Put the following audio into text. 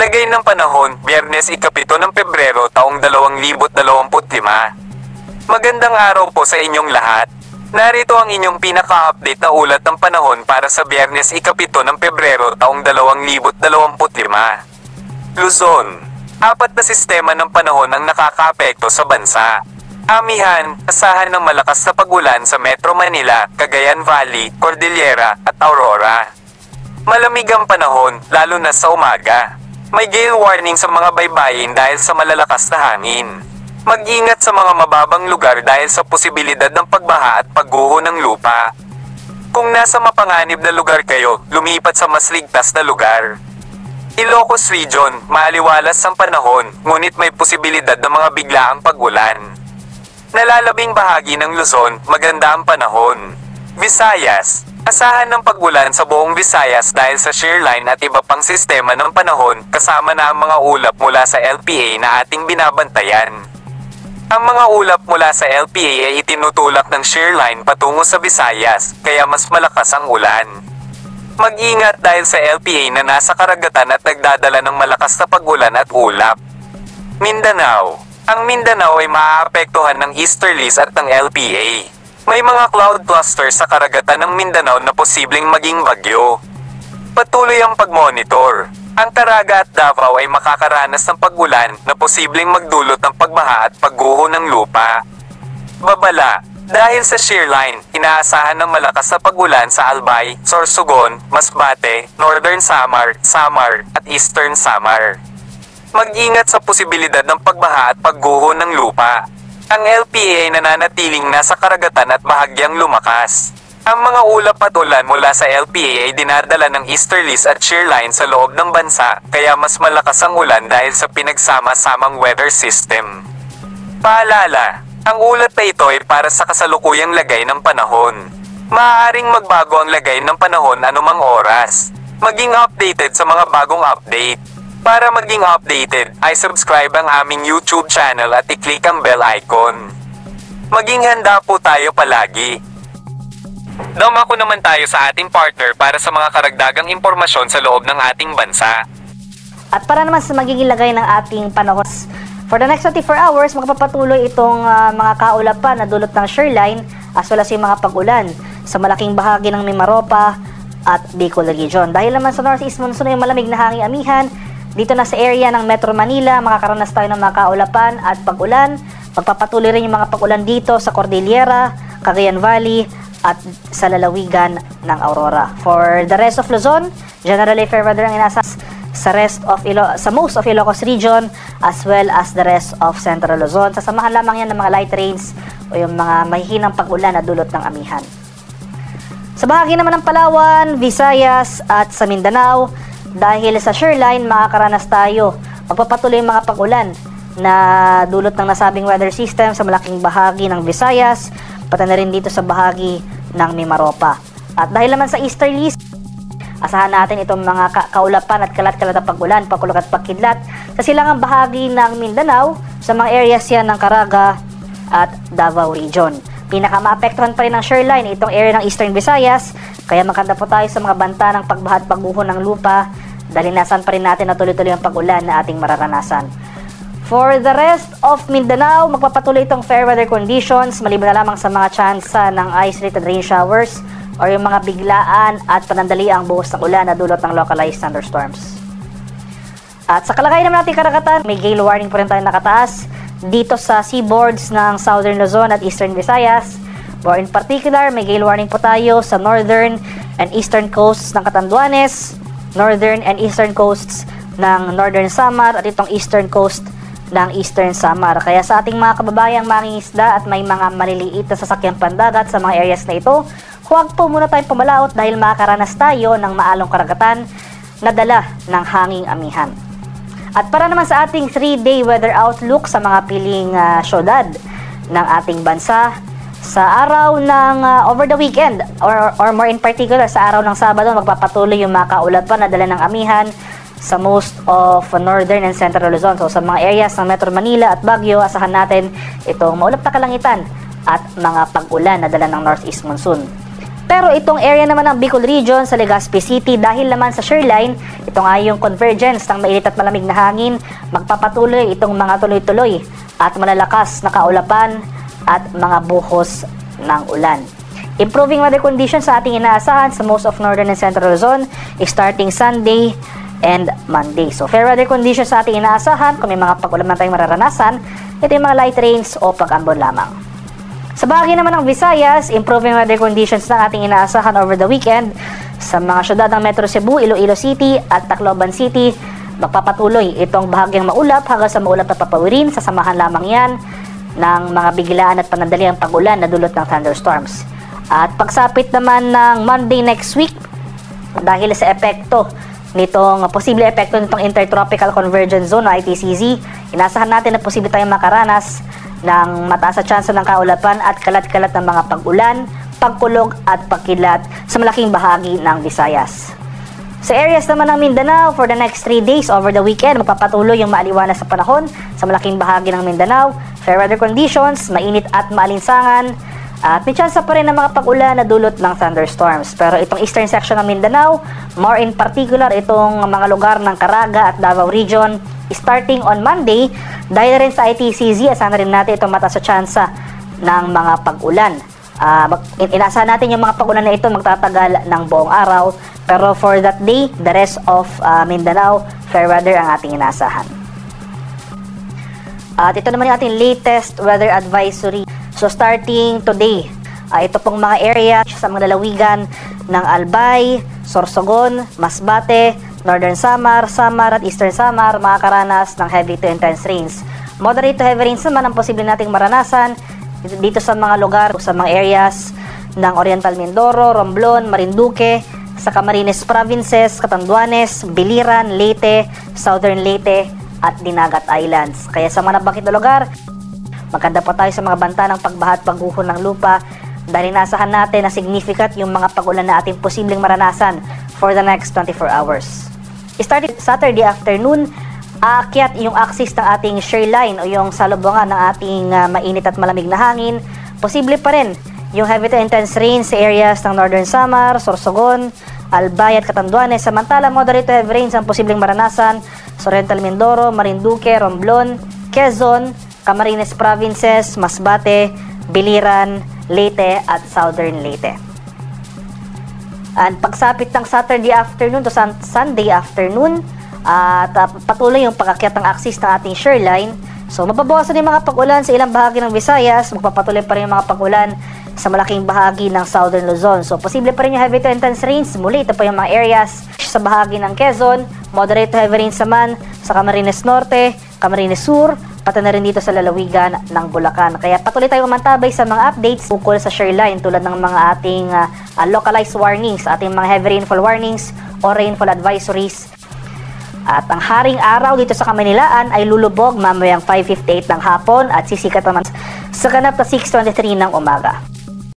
Lagay ng panahon, Biyernes 7 ng Pebrero taong 2025. Magandang araw po sa inyong lahat. Narito ang inyong pinaka-update na ulat ng panahon para sa Biyernes 7 ng Pebrero taong 2025. Luzon. 4 na sistema ng panahon ang nakakaapekto sa bansa. Amihan, asahan ng malakas na pag-ulan sa Metro Manila, Cagayan Valley, Cordillera at Aurora. Malamig ang panahon, lalo na sa umaga. May gale warning sa mga baybayin dahil sa malalakas na hangin. Mag-ingat sa mga mababang lugar dahil sa posibilidad ng pagbaha at pagguho ng lupa. Kung nasa mapanganib na lugar kayo, lumipat sa mas ligtas na lugar. Ilocos Region, maaliwalas ang panahon, ngunit may posibilidad ng mga biglaang pag-ulan. Nalalabing bahagi ng Luzon, maganda ang panahon. Visayas, asahan ng pag-ulan sa buong Visayas dahil sa shear line at iba pang sistema ng panahon, kasama na ang mga ulap mula sa LPA na ating binabantayan. Ang mga ulap mula sa LPA ay itinutulak ng shear line patungo sa Visayas, kaya mas malakas ang ulan. Mag-ingat dahil sa LPA na nasa karagatan at nagdadala ng malakas na pag-ulan at ulap. Mindanao. Ang Mindanao ay maaapektuhan ng easterlies at ng LPA. May mga cloud clusters sa karagatan ng Mindanao na posibleng maging bagyo. Patuloy ang pag-monitor. Ang Caraga at Davao ay makakaranas ng pag-ulan na posibleng magdulot ng pagbaha at pagguho ng lupa. Babala. Dahil sa shear line, inaasahan ng malakas na pag-ulan sa Albay, Sorsogon, Masbate, Northern Samar, Samar, at Eastern Samar. Mag-ingat sa posibilidad ng pagbaha at pagguho ng lupa. Ang LPA ay nananatiling nasa karagatan at bahagyang lumakas. Ang mga ulap at ulan mula sa LPA ay dinadala ng easterlies at shear line sa loob ng bansa, kaya mas malakas ang ulan dahil sa pinagsama-samang weather system. Paalala, ang ulat na ito ay para sa kasalukuyang lagay ng panahon. Maaaring magbago ang lagay ng panahon anumang oras. Maging updated sa mga bagong update. Para maging updated, ay subscribe ang aming YouTube channel at i-click ang bell icon. Maging handa po tayo palagi. Dumako naman tayo sa ating partner para sa mga karagdagang impormasyon sa loob ng ating bansa. At para naman sa magiging lagay ng ating panahon, for the next 24 hours, magpapatuloy itong mga kaulapan na dulot ng shear line as well as yung mga pag-ulan sa malaking bahagi ng Mimaropa at Bicol Region. Dahil naman sa northeast monsoon ay malamig na hangin amihan, dito na sa area ng Metro Manila, makakaranas tayo ng mga kaulapan at pag-ulan. Magpapatuloy rin yung mga pag-ulan dito sa Cordillera, Cagayan Valley, at sa lalawigan ng Aurora. For the rest of Luzon, generally fair weather ang inasas sa most of Ilocos Region as well as the rest of Central Luzon. Sasamahan lamang yan ng mga light rains o yung mga mahihinang pag-ulan na dulot ng amihan. Sa bahagi naman ng Palawan, Visayas at sa Mindanao, dahil sa shear line, makakaranas tayo. Magpapatuloy yung mga pag-ulan na dulot ng nasabing weather system sa malaking bahagi ng Visayas, pati na rin dito sa bahagi ng Mimaropa. At dahil naman sa easterlies, asahan natin itong mga kaulapan at kalat-kalat na pag-ulan, pagkulog at pagkidlat sa silangang bahagi ng Mindanao, sa mga areas yan ng Caraga at Davao Region. Pinaka-maapektuhan pa rin ng shear line itong area ng Eastern Visayas, kaya maganda po tayo sa mga banta ng pagbaha at pagguho ng lupa, dahil nasan pa rin natin na tuloy-tuloy ang pag-ulan na ating mararanasan. For the rest of Mindanao, magpapatuloy itong fair weather conditions, maliban na lamang sa mga tsansa ng isolated rain showers o yung mga biglaan at panandaliang buhos ng ulan na dulot ng localized thunderstorms. At sa kalagayan naman natin karagatan, may gale warning po rin tayo nakataas dito sa seaboards ng Southern Luzon at Eastern Visayas. Or in particular, may gale warning po tayo sa northern and eastern coasts ng Catanduanes, northern and eastern coasts ng Northern Samar at itong eastern coast ng Eastern Samar. Kaya sa ating mga kababayang mangingisda at may mga maliliit na sasakyang pandagat sa mga areas na ito, huwag po muna tayong pumalaot dahil makakaranas tayo ng maalong karagatan na dala ng hanging amihan. At para naman sa ating 3-day weather outlook sa mga piling syudad ng ating bansa, sa araw ng over the weekend or more in particular sa araw ng Sabado, magpapatuloy yung mga kaulapan na dala ng amihan sa most of northern and central Luzon. So sa mga areas ng Metro Manila at Baguio, asahan natin itong maulap na kalangitan at mga pag-ulan na dala ng northeast monsoon. Pero itong area naman ng Bicol Region sa Legazpi City, dahil naman sa shoreline, ito nga yung convergence ng mainit at malamig na hangin, magpapatuloy itong mga tuloy-tuloy at malalakas na kaulapan at mga buhos ng ulan. Improving weather conditions sa ating inaasahan sa most of northern and central Luzon starting Sunday and Monday. So fair weather conditions sa ating inaasahan. Kung may mga pag-ulan na tayong mararanasan, ito yung mga light rains o pag-ambon lamang. Sa bahagi naman ng Visayas, improving weather conditions na ating inaasahan over the weekend sa mga syudad ng Metro Cebu, Iloilo City at Tacloban City. Magpapatuloy itong bahagyang maulap hanggang sa maulap na papawirin. Sasamahan lamang yan ng mga biglaan at panandaliang pag-ulan na dulot ng thunderstorms. At pagsapit naman ng Monday next week, dahil sa epekto nitong posible epekto nitong Intertropical Convergence Zone o ITCZ, inasahan natin na posible tayong makaranas ng mataas na tsansa ng kaulapan at kalat-kalat ng mga pag-ulan, pagkulog at pagkilat sa malaking bahagi ng Visayas. Sa areas naman ng Mindanao, for the next 3 days over the weekend, magpapatuloy yung maaliwanas sa panahon sa malaking bahagi ng Mindanao, fair weather conditions, mainit at maalinsangan, at may tsansa pa rin ng mga pag-ulan na dulot ng thunderstorms. Pero itong eastern section ng Mindanao, more in particular itong mga lugar ng Caraga at Davao Region, starting on Monday, dahil rin sa ITCZ, asahan rin natin itong mataas na tsansa ng mga pag-ulan. Inaasahan natin yung mga pag-ulan na ito magtatagal ng buong araw, pero for that day, the rest of Mindanao, fair weather ang ating inaasahan. At ito naman yung ating latest weather advisory. So starting today, ito pong mga area sa mga lalawigan ng Albay, Sorsogon, Masbate, Northern Samar, Samar at Eastern Samar makakaranas ng heavy to intense rains. Moderate to heavy rains naman ang posible nating maranasan dito sa mga lugar, sa mga areas ng Oriental Mindoro, Romblon, Marinduque, sa Camarines Provinces, Catanduanes, Biliran, Leyte, Southern Leyte at Dinagat Islands. Kaya sa mga nabanggit na lugar, maganda pa tayo sa mga banta ng pagbaha at pagguho ng lupa dahil inasahan natin na significant yung mga pag-ulan na ating posibleng maranasan for the next 24 hours. Starting Saturday afternoon, aakyat yung axis ng ating shoreline o yung salubungan ng ating mainit at malamig na hangin. Posible pa rin yung heavy to intense rains sa areas ng Northern Samar, Sorsogon, Albay at Catanduanes. Samantala, moderate to heavy rains ang posibleng maranasan sa Oriental Mindoro, Marinduque, Romblon, Quezon, Camarines Provinces, Masbate, Biliran, Leyte at Southern Leyte. And pagsapit ng Saturday afternoon to Sunday afternoon, at patuloy yung pag-akyat ng axis ng ating shoreline. So mababawasan yung mga pag-ulan sa ilang bahagi ng Visayas, magpapatuloy pa rin yung mga pag-ulan sa malaking bahagi ng Southern Luzon. So posible pa rin yung heavy to intense rains. Muli, ito pa yung mga areas sa bahagi ng Quezon, moderate to heavy rains naman sa Camarines Norte, Camarines Sur, pati na rin dito sa lalawigan ng Bulacan. Kaya patuloy tayong umantabay sa mga updates ukol sa shoreline tulad ng mga ating localized warnings, ating mga heavy rainfall warnings o rainfall advisories. At ang haring araw dito sa Kamaynilaan ay lulubog mamayang 5:58 ng hapon at sisikat naman sa ganap na 6:23 ng umaga.